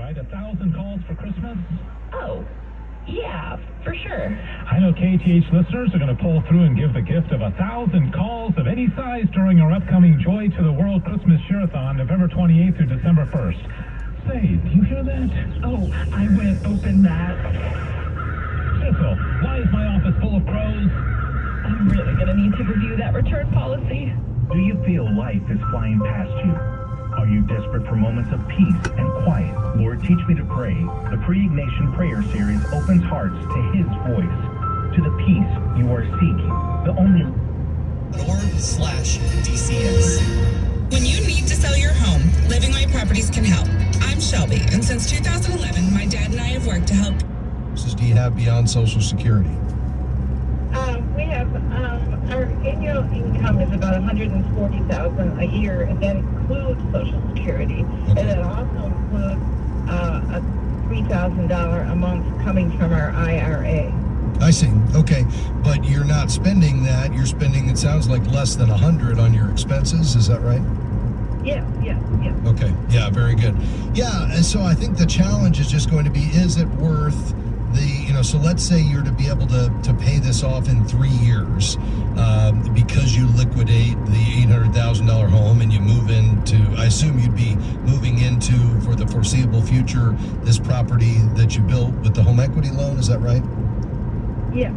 right? 1,000 calls for Christmas? Oh, yeah, for sure. I know KTH listeners are going to pull through and give the gift of 1,000 calls of any size during our upcoming Joy to the World Christmas Share-a-thon, November 28th through December 1st. Say, do you hear that? Oh, I went open that. Cecil, why is my office full of crows? I'm really going to need to review that return policy. Do you feel life is flying past you? Are you desperate for moments of peace and quiet? Lord, Teach Me to Pray, the Pre-Ignatian Prayer Series opens hearts to His voice, to the peace you are seeking, the only .org/DCS. When you need to sell your home, Living Right Properties can help. I'm Shelby, and since 2011, my dad and I have worked to help. Do you have beyond Social Security? We have our annual income is about $140,000 a year, and that includes Social Security, Okay. and it also includes a $3,000 a month coming from our IRA. I see. Okay, but you're not spending that. You're spending, it sounds like, less than 100 on your expenses. Is that right? Yes. Okay. Yeah. Very good. Yeah. And so I think the challenge is just going to be: is it worth so let's say you're to be able to pay this off in 3 years because you liquidate the $800,000 home and you move into, I assume you'd be moving into, for the foreseeable future, this property that you built with the home equity loan. Is that right? Yeah.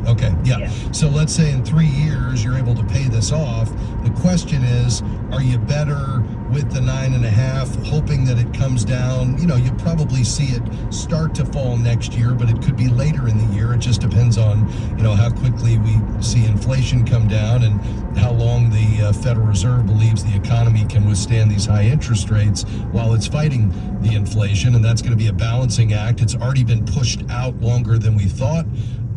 Okay, yeah. Yeah. So let's say in 3 years you're able to pay this off. The question is, are you better with the 9.5, hoping that it comes down? You'll probably see it start to fall next year, but it could be later in the year. It just depends on, how quickly we see inflation come down and how long the Federal Reserve believes the economy can withstand these high interest rates while it's fighting the inflation. And that's going to be a balancing act. It's already been pushed out longer than we thought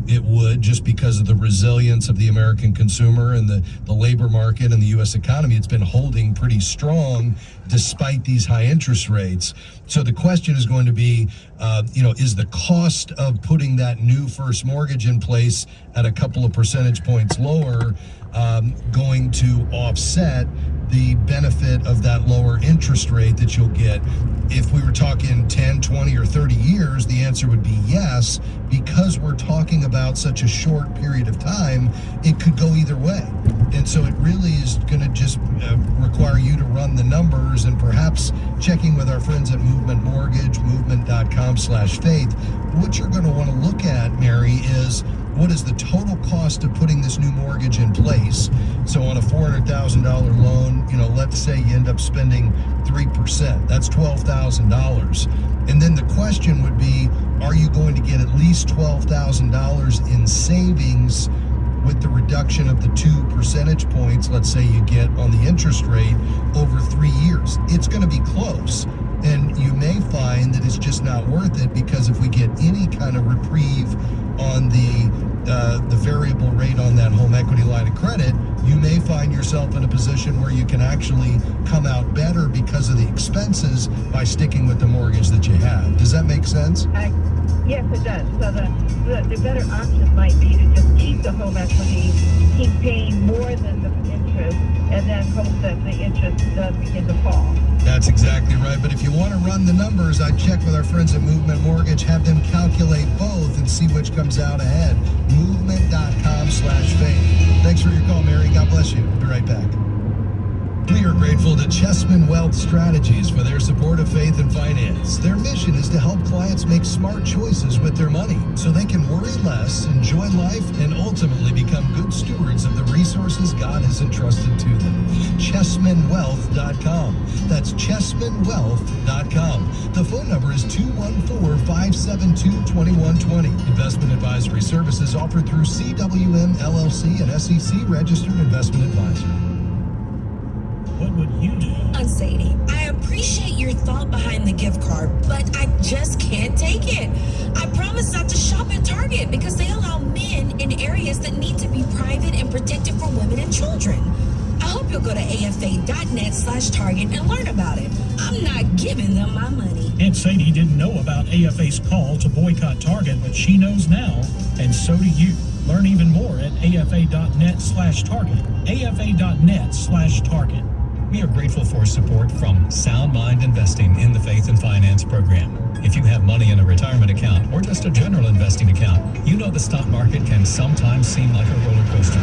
it would, just because of the resilience of the American consumer and the labor market and the U.S. economy. It's been holding pretty strong despite these high interest rates. So the question is going to be, is the cost of putting that new first mortgage in place at a couple of percentage points lower going to offset the benefit of that lower interest rate that you'll get? If we were talking 10, 20, or 30 years, the answer would be yes. Because we're talking about such a short period of time, it could go either way. And so it really is going to just require you to run the numbers, and perhaps checking with our friends at Movement Mortgage, movement.com/faith. What you're going to want to look at, Mary, is what is the total cost of putting this new mortgage in place? So on a $400,000 loan, let's say you end up spending 3%. That's $12,000. And then the question would be, are you going to get at least $12,000 in savings with the reduction of the 2 percentage points, let's say you get on the interest rate over 3 years? It's going to be close. And you may find that it's just not worth it, because if we get any kind of reprieve on the variable rate on that home equity line of credit, you may find yourself in a position where you can actually come out better because of the expenses by sticking with the mortgage that you have. Does that make sense? Yes, it does. So the better option might be to just keep the home equity, keep paying more than the interest, and then hope that the interest does begin to fall. That's exactly right. But if you want to run the numbers, I'd check with our friends at Movement Mortgage, have them calculate both and see which comes out ahead. Movement.com/faith. Thanks for your call, Mary. God bless you. We'll be right back. We are grateful to Chessman Wealth Strategies for their support of faith and finance. Their mission is to help clients make smart choices with their money so they can worry less, enjoy life, and ultimately become good stewards of the resources God has entrusted to them. ChessmanWealth.com. That's ChessmanWealth.com. The phone number is 214-572-2120. Investment advisory services offered through CWM LLC, an SEC registered investment advisor. What would you do? Sadie, I appreciate your thought behind the gift card, but I just can't take it. I promise not to shop at Target because they allow men in areas that need to be private and protected for women and children. I hope you'll go to afa.net/Target and learn about it. I'm not giving them my money. Aunt Sadie didn't know about AFA's call to boycott Target, but she knows now, and so do you. Learn even more at afa.net/Target. afa.net/Target. We are grateful for support from Sound Mind Investing in the Faith and Finance program. If you have money in a retirement account or just a general investing account, you know the stock market can sometimes seem like a roller coaster.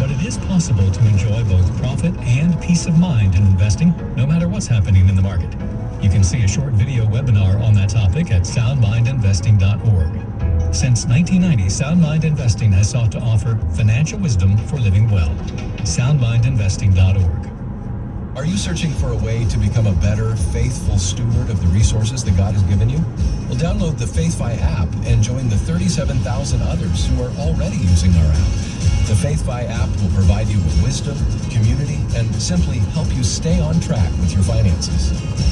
But it is possible to enjoy both profit and peace of mind in investing, no matter what's happening in the market. You can see a short video webinar on that topic at soundmindinvesting.org. Since 1990, SoundMind Investing has sought to offer financial wisdom for living well. soundmindinvesting.org. Are you searching for a way to become a better, faithful steward of the resources that God has given you? Well, download the FaithFi app and join the 37,000 others who are already using our app. The FaithFi app will provide you with wisdom, community, and simply help you stay on track with your finances.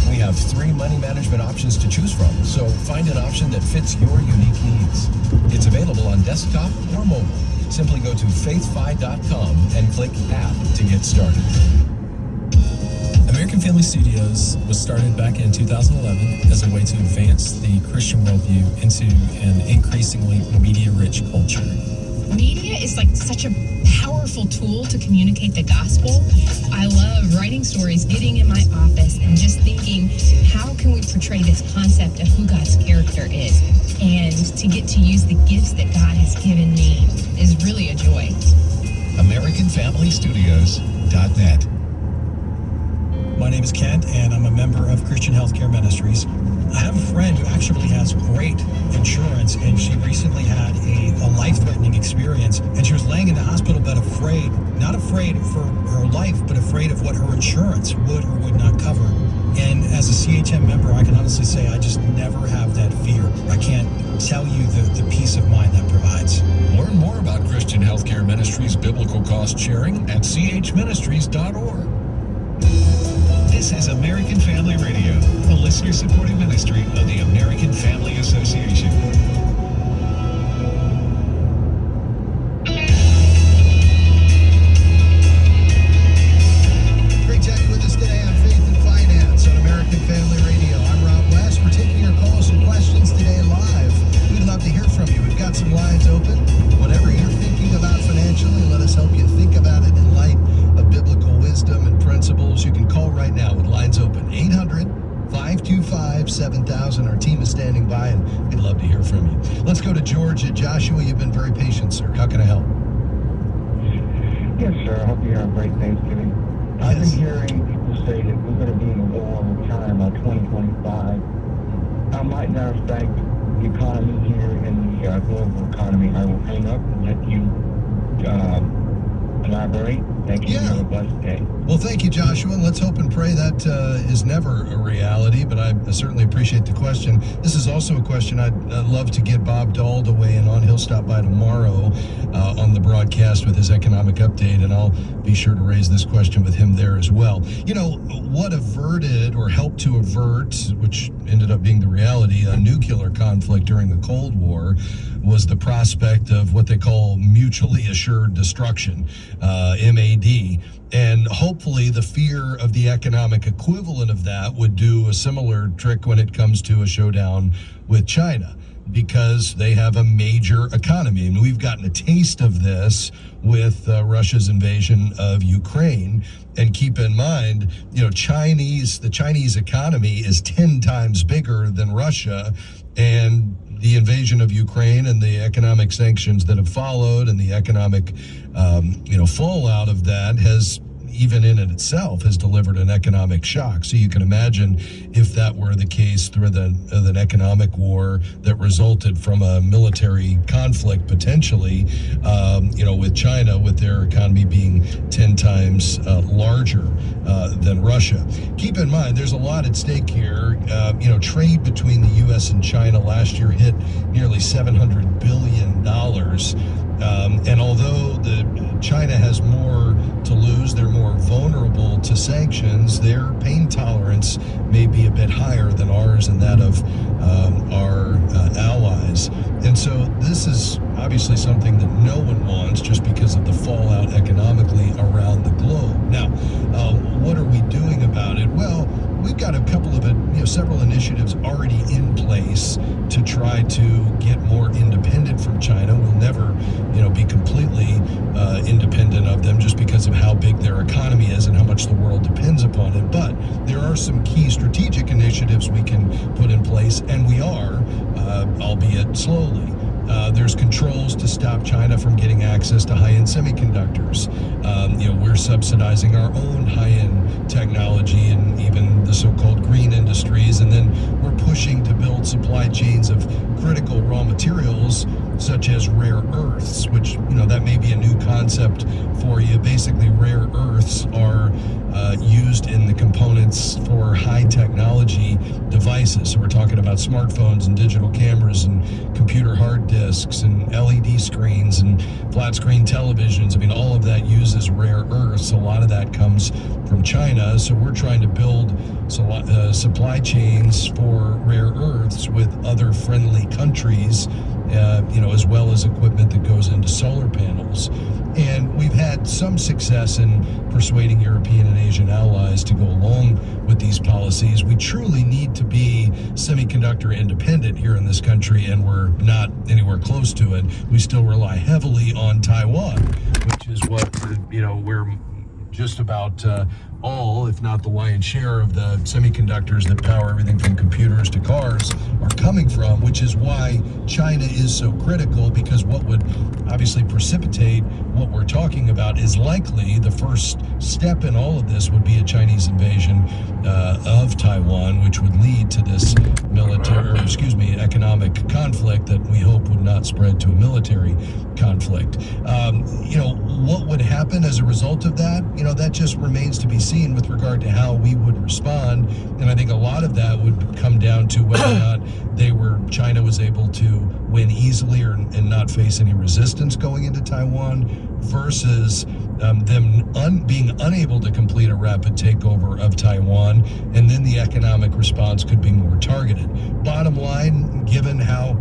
We have 3 money management options to choose from, so find an option that fits your unique needs. It's available on desktop or mobile. Simply go to faithfi.com and click app to get started. American Family Studios was started back in 2011 as a way to advance the Christian worldview into an increasingly media-rich culture. Media is like such a powerful tool to communicate the gospel. I love writing stories, getting in my office, and just thinking, how can we portray this concept of who God's character is? And to get to use the gifts that God has given me is really a joy. AmericanFamilyStudios.net. My name is Kent, and I'm a member of Christian Healthcare Ministries. I have a friend who actually has great insurance, and she recently had a life-threatening experience, and she was laying in the hospital bed afraid, not afraid for her life, but afraid of what her insurance would or would not cover. And as a CHM member, I can honestly say I just never have that fear. I can't tell you the peace of mind that provides. Learn more about Christian Healthcare Ministries biblical cost sharing at chministries.org. This is American Family Radio, a listener-supported ministry of the American Family Association. Great to have you with us today on Faith and Finance on American Family Radio. I'm Rob West. We're taking your calls and questions today live. We'd love to hear from you. We've got some lines open. Whatever you're thinking about financially, let us help you think about it in light of biblical wisdom and principles. You can call right now with lines open. 800-525-7000. Our team is standing by, and we'd love to hear from you. Let's go to Georgia. Joshua, you've been very patient, sir. How can I help? Yes, sir. I hope you have a great Thanksgiving. I've been hearing people say that we're going to be in a war with China by 2025. How might that affect the economy here and the global economy? I will hang up and let you elaborate. Thank you. Have a blessed day. Well, thank you, Joshua, and let's hope and pray that is never a reality, but I certainly appreciate the question. This is also a question I'd love to get Bob Dahl to weigh in on. He'll stop by tomorrow on the broadcast with his economic update, and I'll be sure to raise this question with him there as well. You know, what averted or helped to avert, which ended up being the reality, a nuclear conflict during the Cold War was the prospect of what they call mutually assured destruction, MAD. And hopefully the fear of the economic equivalent of that would do a similar trick when it comes to a showdown with China, because they have a major economy. And we've gotten a taste of this with Russia's invasion of Ukraine. And keep in mind, you know, the Chinese economy is 10 times bigger than Russia, and the invasion of Ukraine and the economic sanctions that have followed and the economic, fallout of that has, even in itself, has delivered an economic shock. So you can imagine if that were the case through an economic war that resulted from a military conflict potentially, with China, with their economy being 10 times larger than Russia. Keep in mind, there's a lot at stake here. Trade between the U.S. and China last year hit nearly $700 billion. And although China has more to lose, they're more vulnerable to sanctions, their pain tolerance may be a bit higher than ours and that of our allies. And so this is obviously something that no one wants, just because of the fallout economically around the globe. Now, what are we doing about it? Well, we've got a couple of several initiatives already in place to try to get more independent from China. We'll never, be completely independent of them, just because of how big their economy is and how much much the world depends upon it. But there are some key strategic initiatives we can put in place, and we are, albeit slowly. There's controls to stop China from getting access to high-end semiconductors. We're subsidizing our own high-end technology and even the so-called green industries, and then we're pushing to build supply chains of critical raw materials such as rare earths, which, that may be a new concept for you. Basically, rare earths are used in the components for high technology devices. So we're talking about smartphones and digital cameras and computer hard disks and LED screens and flat screen televisions. I mean, all of that uses rare earths. A lot of that comes from China. So we're trying to build supply chains for rare earths with other friendly countries, as well as equipment that goes into solar panels. And we've had some success in persuading European and Asian allies to go along with these policies. We truly need to be semiconductor independent here in this country, and we're not anywhere close to it. We still rely heavily on Taiwan, which is what, we're just about all, if not the lion's share of the semiconductors that power everything from computers to cars are coming from, which is why China is so critical, because what would obviously precipitate what we're talking about is likely the first step in all of this would be a Chinese invasion of Taiwan, which would lead to this economic conflict that we hope would not spread to a military conflict. What would happen as a result of that? That just remains to be seen with regard to how we would respond. And I think a lot of that would come down to whether or not China was able to win easily and not face any resistance going into Taiwan versus them being unable to complete a rapid takeover of Taiwan, and then the economic response could be more targeted. Bottom line, given how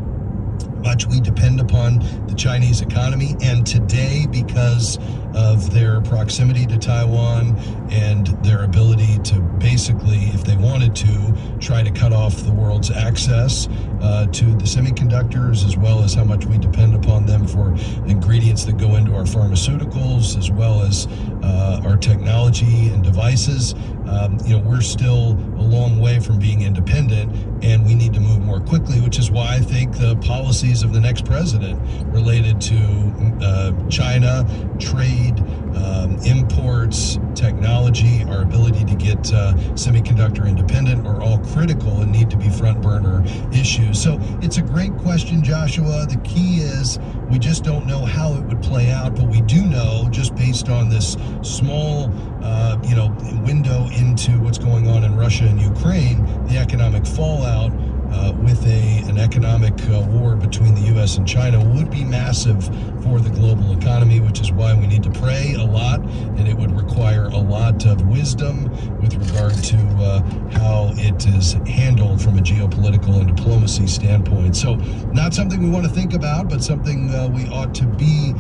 much we depend upon the Chinese economy, and today, because of their proximity to Taiwan and their ability to basically, if they wanted to, try to cut off the world's access to the semiconductors, as well as how much we depend upon them for ingredients that go into our pharmaceuticals, as well as our technology and devices. We're still a long way from being independent, and we need to move more quickly, which is why I think the policies of the next president related to China, trade, imports, technology, our ability to get semiconductor independent are all critical and need to be front burner issues. So it's a great question, Joshua. The key is we just don't know how it would play out, but we do know, just based on this small window into what's going on in Russia and Ukraine, the economic fallout with an economic war between the U.S. and China would be massive for the global economy, which is why we need to pray a lot, and it would require a lot of wisdom with regard to how it is handled from a geopolitical and diplomacy standpoint. So not something we want to think about, but something we ought to be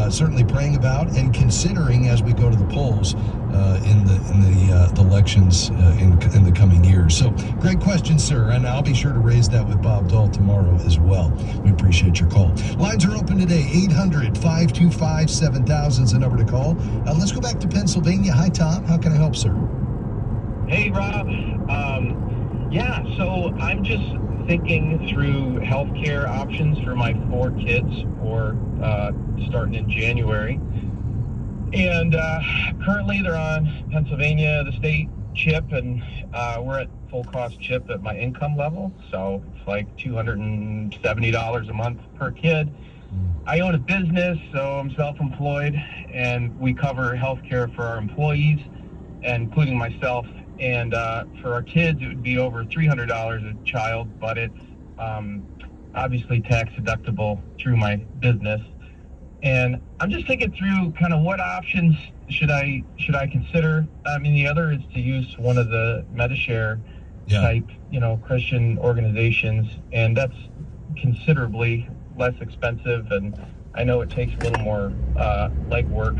certainly praying about and considering as we go to the polls in the elections in the coming years. So great question, sir, and I'll be sure to raise that with Bob Dahl tomorrow as well. We appreciate your call. Lines are open today. 800-525-7000 is the number to call. Let's go back to Pennsylvania. Hi, Tom. How can I help, sir? Hey, Rob. So I'm just thinking through healthcare options for my 4 kids, or starting in January. And currently they're on Pennsylvania, the state chip, and we're at full cost chip at my income level. So it's like $270 a month per kid. I own a business, so I'm self-employed, and we cover healthcare for our employees, including myself. And for our kids, it would be over $300 a child, but it's obviously tax deductible through my business. And I'm just thinking through kind of what options should I consider. I mean, the other is to use one of the Medishare type, Christian organizations, and that's considerably less expensive. And I know it takes a little more legwork.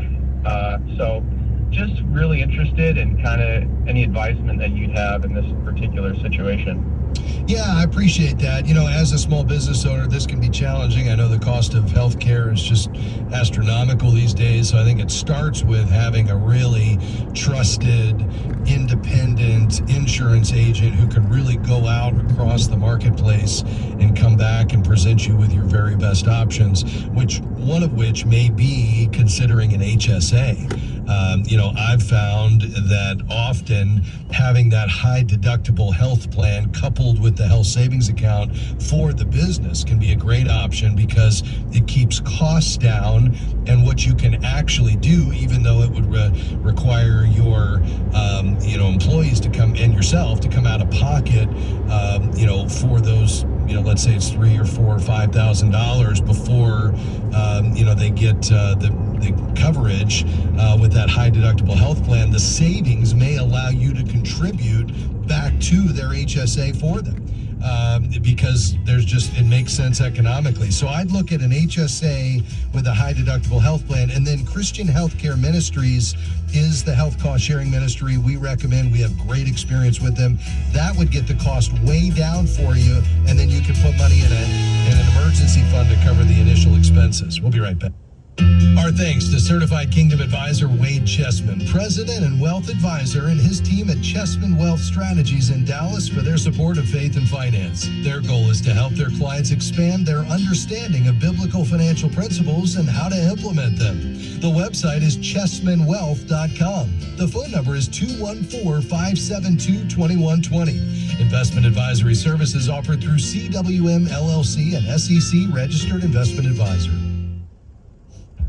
So just really interested in kind of any advisement that you'd have in this particular situation. Yeah, I appreciate that. You know, as a small business owner, this can be challenging. I know the cost of healthcare is just astronomical these days. So I think it starts with having a really trusted, independent insurance agent who can really go out across the marketplace and come back and present you with your very best options, one of which may be considering an HSA. I've found that often having that high deductible health plan coupled with the health savings account for the business can be a great option because it keeps costs down, and what you can actually do, even though it would require your employees to come and yourself to come out of pocket for those, let's say it's $3,000 or $4,000 or $5,000 before they get the coverage with that high deductible health plan. The savings may allow you to contribute back to their HSA for them because it makes sense economically. So I'd look at an HSA with a high deductible health plan, and then Christian Healthcare Ministries is the health cost sharing ministry we recommend. We have great experience with them. That would get the cost way down for you, and then you can put money in an emergency fund to cover the initial expenses. We'll be right back. Our thanks to Certified Kingdom Advisor Wade Chessman, President and Wealth Advisor, and his team at Chessman Wealth Strategies in Dallas for their support of faith and finance. Their goal is to help their clients expand their understanding of biblical financial principles and how to implement them. The website is chessmanwealth.com. The phone number is 214-572-2120. Investment advisory services offered through CWM LLC, an SEC registered investment advisor.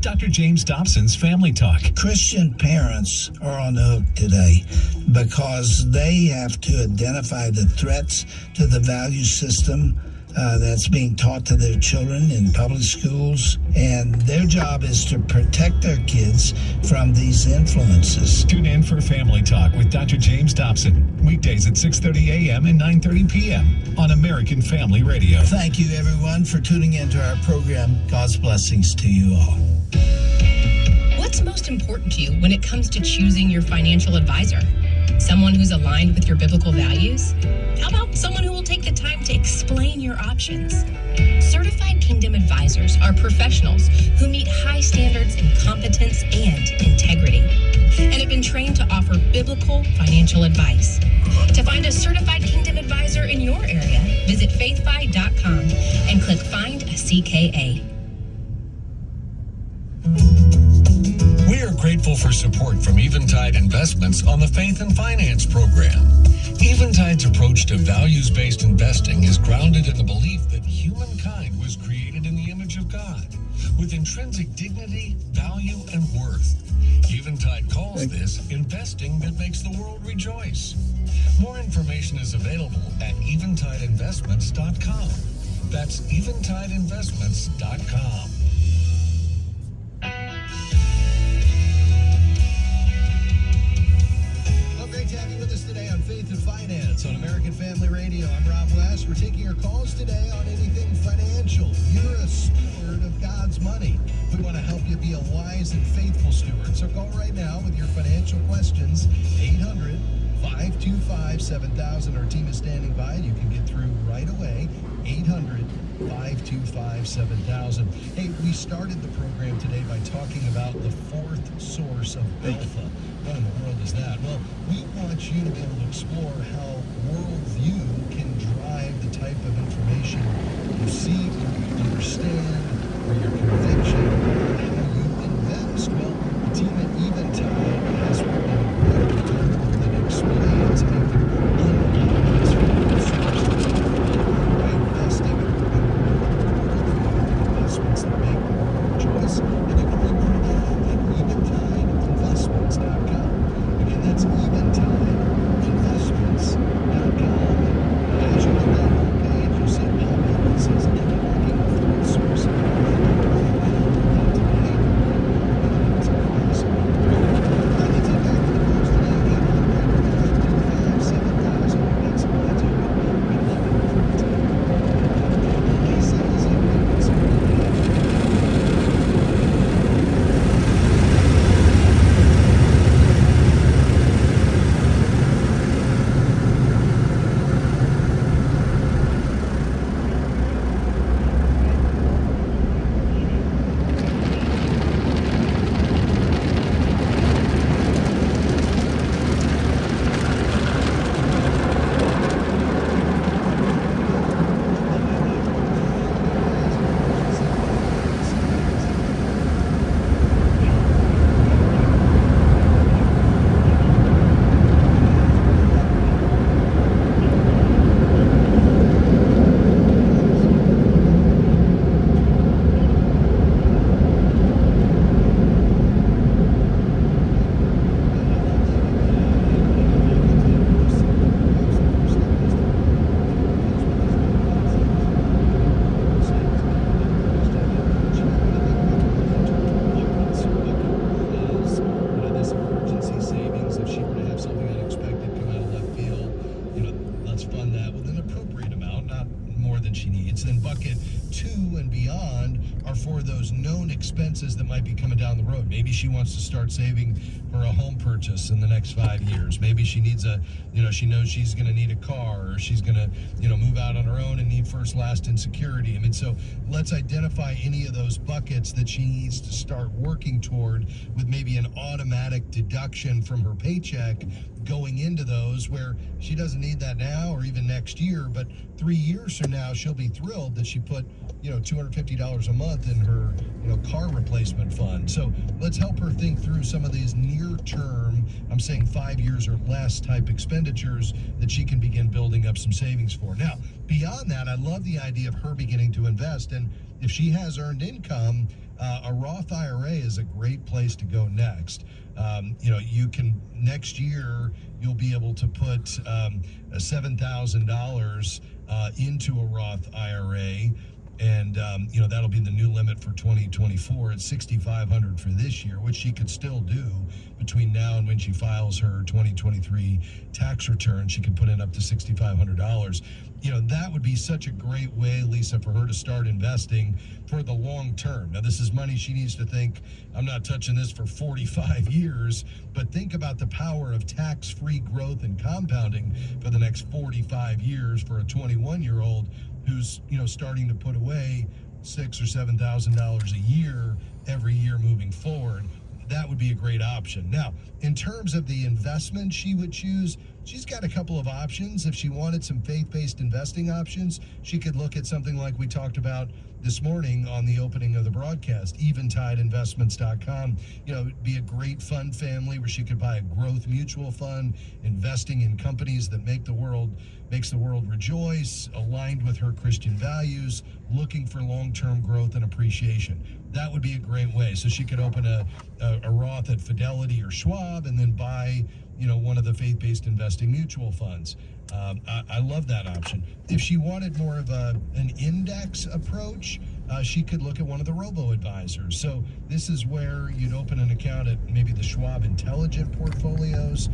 Dr. James Dobson's Family Talk. Christian parents are on the hook today because they have to identify the threats to the value system that's being taught to their children in public schools, and their job is to protect their kids from these influences. Tune in for Family Talk with Dr. James Dobson, weekdays at 6:30 a.m. and 9:30 p.m. on American Family Radio. Thank you, everyone, for tuning into our program. God's blessings to you all. What's most important to you when it comes to choosing your financial advisor? Someone who's aligned with your biblical values? How about someone who will take the time to explain your options? Certified Kingdom Advisors are professionals who meet high standards in competence and integrity and have been trained to offer biblical financial advice. To find a Certified Kingdom Advisor in your area, visit faithfi.com and click Find a CKA. We are grateful for support from Eventide Investments on the Faith and Finance program. Eventide's approach to values-based investing is grounded in the belief that humankind was created in the image of God, with intrinsic dignity, value, and worth. Eventide calls this investing that makes the world rejoice. More information is available at eventideinvestments.com. That's eventideinvestments.com. Great to have you with us today on Faith and Finance on American Family Radio. I'm Rob West. We're taking your calls today on anything financial. You're a steward of God's money. We want to help you be a wise and faithful steward. So call right now with your financial questions. 800-525-7000. Our team is standing by. You can get through right away. 800-525-7000. Hey, we started the program today by talking about the fourth source of alpha. What in the world is that? Well, we want you to be able to explore how worldview can drive the type of information you see, or you understand, or your conviction, or how you invest. Well, the team at Eventide has an incredible tool that explains how you unlock this fourth source of alpha by investing in investments that make your choice. And you can learn more about it at eventideinvestments.com. Again, that's eventideinvestments.com. As you look down the page, you see a pop-up that says unlocking the fourth source of alpha. Today, it's a expenses that might be coming down the road. Maybe she wants to start saving for a home purchase in the next 5 years. Maybe she needs she knows she's going to need a car, or she's going to, move out on her own and need first, last, and security. I mean, so let's identify any of those buckets that she needs to start working toward, with maybe an automatic deduction from her paycheck going into those, where she doesn't need that now or even next year, but 3 years from now she'll be thrilled that she put $250 a month in her car replacement fund. So let's help her think through some of these near term, I'm saying 5 years or less type expenditures that she can begin building up some savings for. Now, beyond that, I love the idea of her beginning to invest, and if she has earned income, a Roth IRA is a great place to go next. You can, next year, you'll be able to put $7,000 into a Roth IRA. And, that'll be the new limit for 2024. It's $6,500 for this year, which she could still do between now and when she files her 2023 tax return. She could put in up to $6,500. That would be such a great way, Lisa, for her to start investing for the long term. Now, this is money she needs to think, I'm not touching this for 45 years, but think about the power of tax-free growth and compounding for the next 45 years for a 21-year-old who's starting to put away $6,000 or $7,000 a year every year moving forward. That would be a great option. Now, in terms of the investment she would choose, she's got a couple of options. If she wanted some faith-based investing options, she could look at something like we talked about this morning on the opening of the broadcast, eventideinvestments.com. It'd be a great fund family where she could buy a growth mutual fund, investing in companies that makes the world rejoice, aligned with her Christian values, looking for long-term growth and appreciation. That would be a great way. So she could open a Roth at Fidelity or Schwab, and then buy one of the faith-based investing mutual funds. I love that option. If she wanted more of an index approach, she could look at one of the robo-advisors. So this is where you'd open an account at maybe the Schwab Intelligent Portfolios,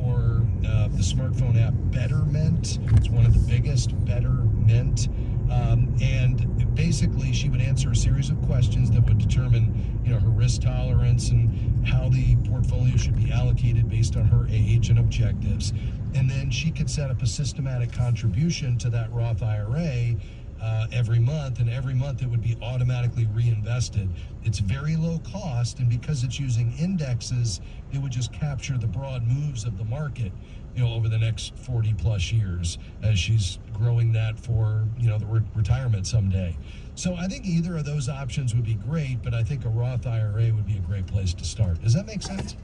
or the smartphone app Betterment. It's one of the biggest, Betterment. And basically she would answer a series of questions that would determine her risk tolerance and how the portfolio should be allocated based on her age and objectives. And then she could set up a systematic contribution to that Roth IRA every month, and every month it would be automatically reinvested. It's very low cost, and because it's using indexes, it would just capture the broad moves of the market over the next 40 plus years as she's growing that for the retirement someday. So I think either of those options would be great, but I think a Roth IRA would be a great place to start. Does that make sense?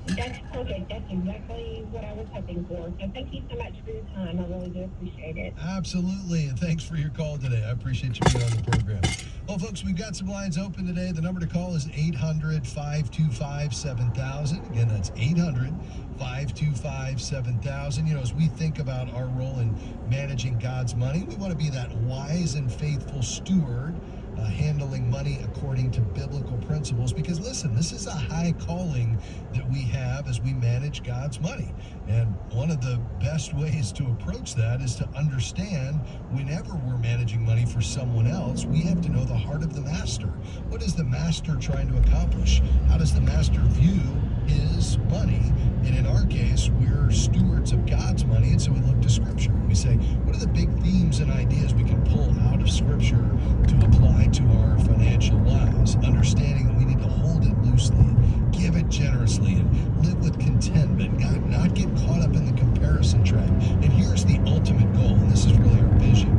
That's perfect. That's exactly what I was hoping for. So thank you so much for your time. I really do appreciate it. Absolutely. And thanks for your call today. I appreciate you being on the program. Well, folks, we've got some lines open today. The number to call is 800-525-7000. Again, that's 800-525-7000. As we think about our role in managing God's money, we want to be that wise and faithful steward, handling money according to biblical principles, because listen, this is a high calling that we have as we manage God's money. And one of the best ways to approach that is to understand, whenever we're managing money for someone else, we have to know the heart of the master. What is the master trying to accomplish? How does the master view his money? And in our case, we're stewards of God's money, and so we look to Scripture. We say, what are the big themes and ideas we can pull out of Scripture to apply to our financial lives? Understanding that we need to hold it loosely, give it generously, and live with contentment, not get caught up in the comparison trap. And here's the ultimate goal, and this is really our vision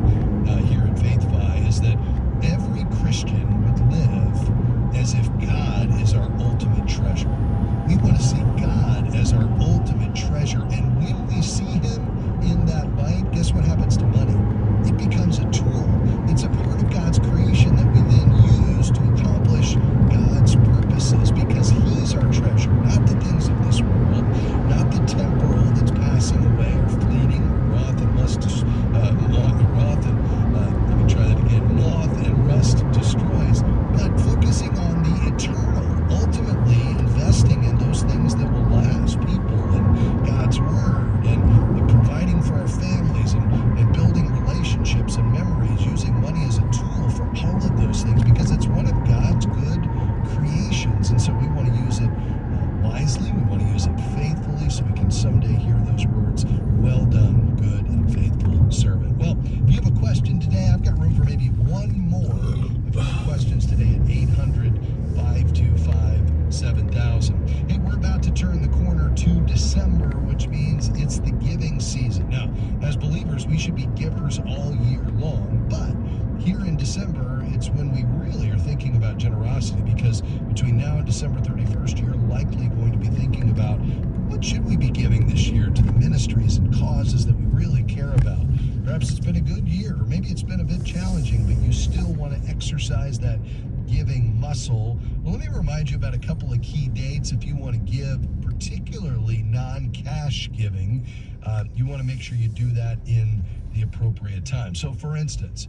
here at FaithFi, is that every Christian would live as if God is our ultimate treasure. We want to see God as our ultimate treasure, and when we see Him in that light, guess what happens to money? It becomes a tool. It's a part of God's creation that we then use to accomplish God's purposes, because He's our treasure, not the things of this world, not the temporal that's passing away or fleeting, moth and rust destroys, but focusing on the eternal, ultimately investing in those things that will last, people and God's Word. December, it's when we really are thinking about generosity, because between now and December 31st, you're likely going to be thinking about what should we be giving this year to the ministries and causes that we really care about. Perhaps it's been a good year, or maybe it's been a bit challenging, but you still want to exercise that giving muscle. Well, let me remind you about a couple of key dates if you want to give, particularly non-cash giving. You want to make sure you do that in the appropriate time. So, for instance,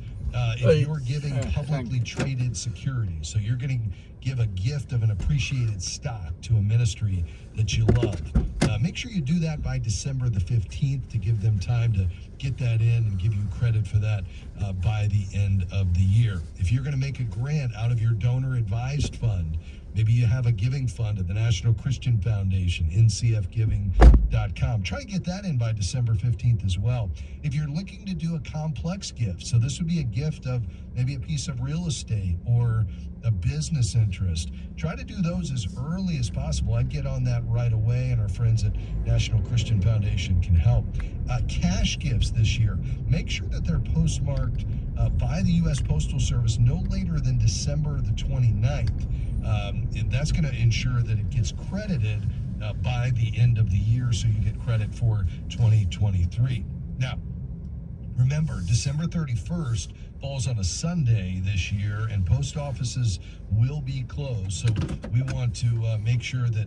if you're giving publicly traded securities, so you're going to give a gift of an appreciated stock to a ministry that you love, make sure you do that by December the 15th to give them time to get that in and give you credit for that by the end of the year. If you're going to make a grant out of your donor advised fund, maybe you have a giving fund at the National Christian Foundation, ncfgiving.com. Try to get that in by December 15th as well. If you're looking to do a complex gift, so this would be a gift of maybe a piece of real estate or a business interest, try to do those as early as possible. I'd get on that right away, and our friends at National Christian Foundation can help. Cash gifts this year, make sure that they're postmarked by the U.S. Postal Service no later than December the 29th. And that's going to ensure that it gets credited by the end of the year, so you get credit for 2023. Now, remember, December 31st falls on a Sunday this year, and post offices will be closed. So we want to make sure that